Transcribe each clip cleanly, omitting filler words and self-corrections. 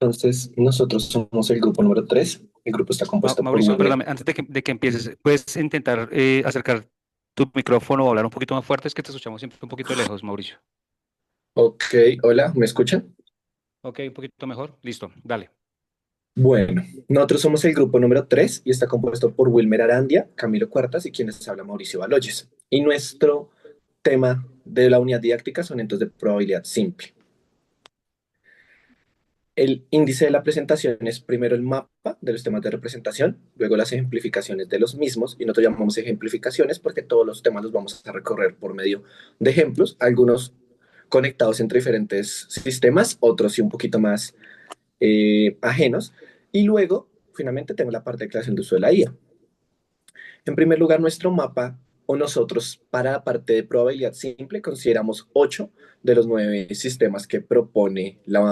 Entonces, nosotros somos el grupo número 3. El grupo está compuesto por Mauricio, Wilmer. perdóname, antes de que empieces, ¿puedes intentar acercar tu micrófono o hablar un poquito más fuerte? Es que te escuchamos siempre un poquito lejos, Mauricio. Ok, hola, ¿me escuchan? Ok, un poquito mejor. Listo, dale. Bueno, nosotros somos el grupo número 3 y está compuesto por Wilmer Arandia, Camilo Cuartas y quienes habla Mauricio Baloyes. Y nuestro tema de la unidad didáctica son eventos de probabilidad simple. El índice de la presentación es primero el mapa de los temas de representación, luego las ejemplificaciones de los mismos, y nosotros llamamos ejemplificaciones porque todos los temas los vamos a recorrer por medio de ejemplos, algunos conectados entre diferentes sistemas, otros sí un poquito más ajenos, y luego, finalmente, tengo la parte de creación de uso de la IA. En primer lugar, nuestro mapa o nosotros para la parte de probabilidad simple consideramos 8 de los 9 sistemas que propone los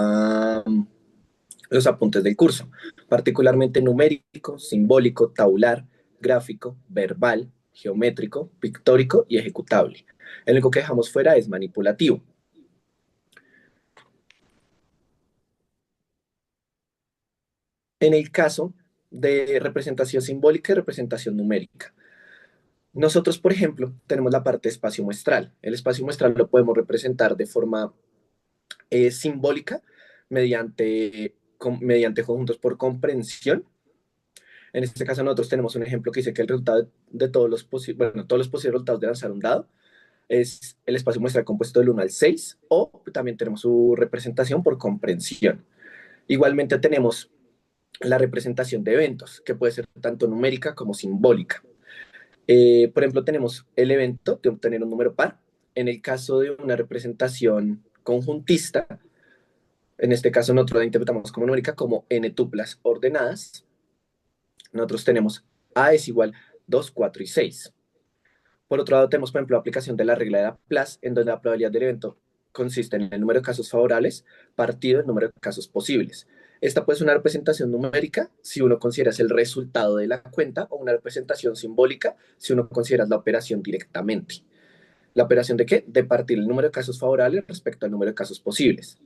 apuntes del curso, particularmente numérico, simbólico, tabular, gráfico, verbal, geométrico, pictórico y ejecutable. El único que dejamos fuera es manipulativo. En el caso de representación simbólica y representación numérica, nosotros, por ejemplo, tenemos la parte de espacio muestral. El espacio muestral lo podemos representar de forma simbólica mediante conjuntos por comprensión. En este caso, nosotros tenemos un ejemplo que dice que el resultado de todos los posibles resultados de lanzar un dado es el espacio muestral compuesto del 1 al 6, o también tenemos su representación por comprensión. Igualmente tenemos la representación de eventos, que puede ser tanto numérica como simbólica. Por ejemplo, tenemos el evento de obtener un número par. En el caso de una representación conjuntista, en este caso nosotros la interpretamos como numérica como n tuplas ordenadas. Nosotros tenemos A es igual 2, 4 y 6. Por otro lado, tenemos, por ejemplo, la aplicación de la regla de Laplace, en donde la probabilidad del evento consiste en el número de casos favorables partido el número de casos posibles. Esta puede ser una representación numérica si uno considera el resultado de la cuenta, o una representación simbólica si uno considera la operación directamente. ¿La operación de qué? De partir el número de casos favorables respecto al número de casos posibles.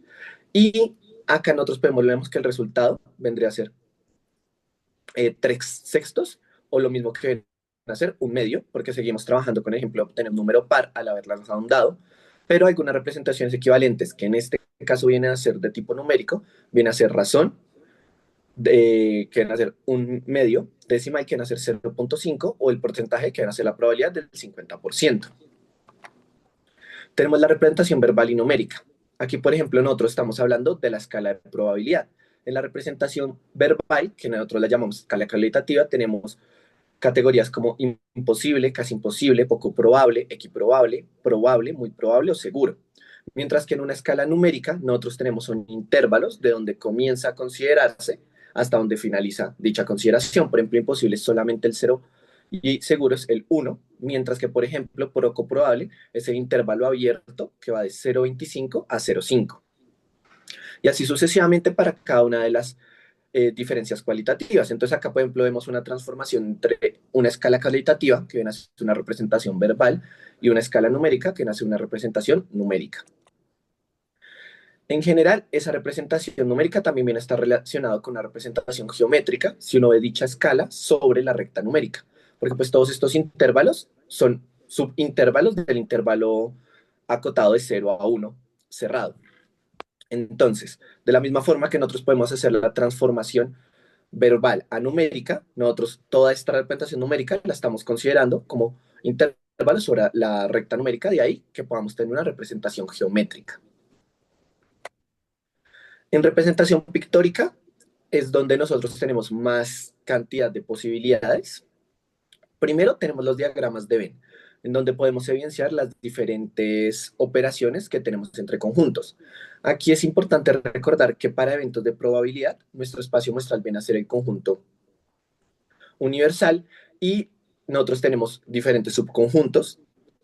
Y acá nosotros vemos que el resultado vendría a ser 3 sextos, o lo mismo que hacer un medio, porque seguimos trabajando con el ejemplo de obtener un número par al haber lanzado un dado, pero algunas representaciones equivalentes, que en este caso vienen a ser de tipo numérico, viene a ser razón, que viene a ser un medio decimal, que viene a ser 0,5, o el porcentaje, que viene a ser la probabilidad del 50%. Tenemos la representación verbal y numérica. Aquí, por ejemplo, nosotros estamos hablando de la escala de probabilidad. En la representación verbal, que nosotros la llamamos escala cualitativa, tenemos categorías como imposible, casi imposible, poco probable, equiprobable, probable, muy probable o seguro. Mientras que en una escala numérica nosotros tenemos son intervalos de donde comienza a considerarse hasta donde finaliza dicha consideración. Por ejemplo, imposible es solamente el 0 y seguro es el 1, mientras que, por ejemplo, poco probable es el intervalo abierto que va de 0,25 a 0,5. Y así sucesivamente para cada una de las diferencias cualitativas. Entonces acá, por ejemplo, vemos una transformación entre una escala cualitativa, que viene a ser una representación verbal, y una escala numérica, que viene a ser una representación numérica. En general, esa representación numérica también viene a estar relacionada con una representación geométrica, si uno ve dicha escala sobre la recta numérica, porque pues todos estos intervalos son subintervalos del intervalo acotado de 0 a 1 cerrado. Entonces, de la misma forma que nosotros podemos hacer la transformación verbal a numérica, nosotros toda esta representación numérica la estamos considerando como intervalos sobre la recta numérica, de ahí que podamos tener una representación geométrica. En representación pictórica es donde nosotros tenemos más cantidad de posibilidades. Primero tenemos los diagramas de Venn, en donde podemos evidenciar las diferentes operaciones que tenemos entre conjuntos. Aquí es importante recordar que para eventos de probabilidad, nuestro espacio muestral viene a ser el conjunto universal, y nosotros tenemos diferentes subconjuntos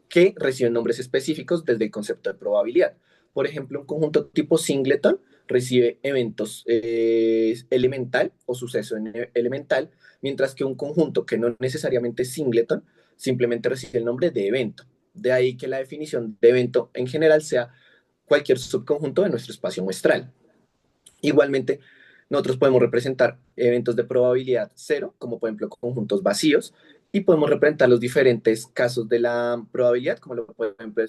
que reciben nombres específicos desde el concepto de probabilidad. Por ejemplo, un conjunto tipo singleton recibe eventos elemental o suceso elemental, mientras que un conjunto que no necesariamente es singleton simplemente recibe el nombre de evento. De ahí que la definición de evento en general sea cualquier subconjunto de nuestro espacio muestral. Igualmente, Nosotros podemos representar eventos de probabilidad cero, como por ejemplo conjuntos vacíos, y podemos representar los diferentes casos de la probabilidad, como por ejemplo,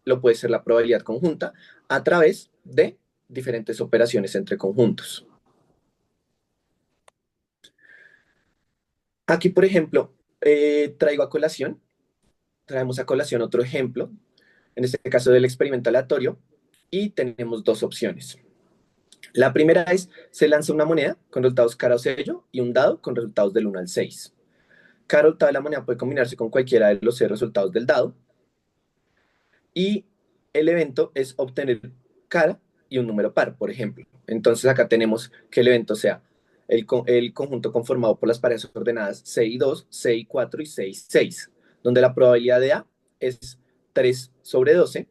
lo puede ser la probabilidad conjunta, a través de diferentes operaciones entre conjuntos. Aquí, por ejemplo, traemos a colación otro ejemplo, en este caso del experimento aleatorio, y tenemos dos opciones. La primera es, se lanza una moneda con resultados cara o sello y un dado con resultados del 1 al 6. Cada resultado de la moneda puede combinarse con cualquiera de los 6 resultados del dado, y el evento es obtener cara y un número par, por ejemplo. Entonces acá tenemos que el evento sea el conjunto conformado por las parejas ordenadas 6 y 2, 6 y 4 y 6 y 6, donde la probabilidad de A es 3 sobre 12,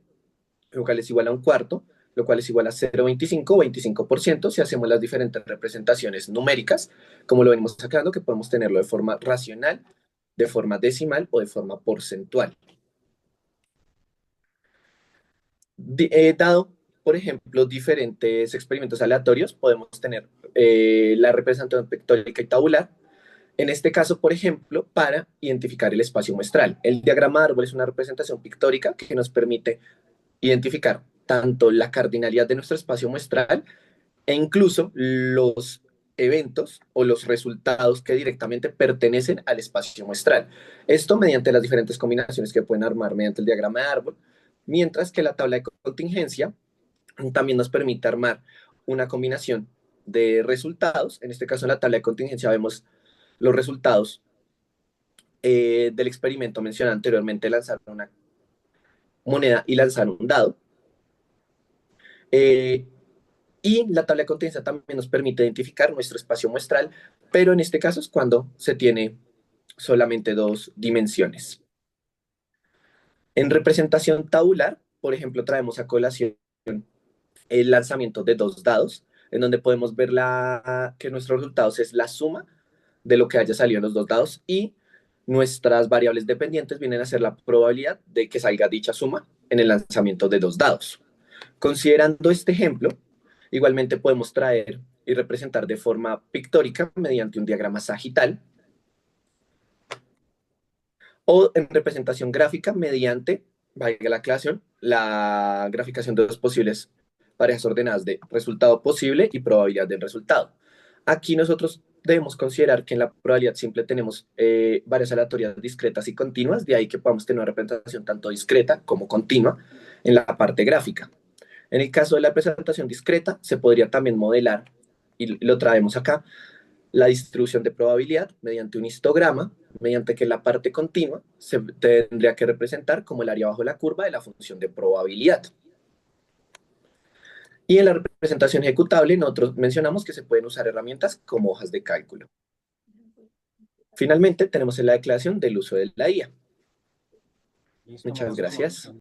lo cual es igual a un cuarto, lo cual es igual a 0,25 o 25% si hacemos las diferentes representaciones numéricas, como lo venimos sacando, que podemos tenerlo de forma racional, de forma decimal o de forma porcentual. Dado, por ejemplo, diferentes experimentos aleatorios, podemos tener la representación pictórica y tabular. En este caso, por ejemplo, para identificar el espacio muestral. El diagrama de árbol es una representación pictórica que nos permite identificar tanto la cardinalidad de nuestro espacio muestral e incluso los eventos o los resultados que directamente pertenecen al espacio muestral. Esto mediante las diferentes combinaciones que pueden armar mediante el diagrama de árbol, mientras que la tabla de contingencia también nos permite armar una combinación de resultados. En este caso, en la tabla de contingencia vemos los resultados del experimento mencionado anteriormente, lanzar una moneda y lanzar un dado. Eh, y la tabla de contingencia también nos permite identificar nuestro espacio muestral, pero en este caso es cuando se tiene solamente dos dimensiones. En representación tabular, por ejemplo, traemos a colación el lanzamiento de dos dados, en donde podemos ver que nuestros resultados es la suma de lo que haya salido en los dos dados y nuestras variables dependientes vienen a ser la probabilidad de que salga dicha suma en el lanzamiento de dos dados. Considerando este ejemplo, igualmente podemos traer y representar de forma pictórica mediante un diagrama sagital o en representación gráfica mediante, valga la aclaración, la graficación de dos posibles parejas ordenadas de resultado posible y probabilidad del resultado. Aquí nosotros debemos considerar que en la probabilidad simple tenemos varias aleatorias discretas y continuas, de ahí que podamos tener una representación tanto discreta como continua en la parte gráfica. En el caso de la representación discreta, se podría también modelar, y lo traemos acá, la distribución de probabilidad mediante un histograma, mediante que la parte continua se tendría que representar como el área bajo la curva de la función de probabilidad. Y en la representación ejecutable, nosotros mencionamos que se pueden usar herramientas como hojas de cálculo. Finalmente, tenemos en la declaración del uso de la IA. Listo, Muchas maestro. gracias.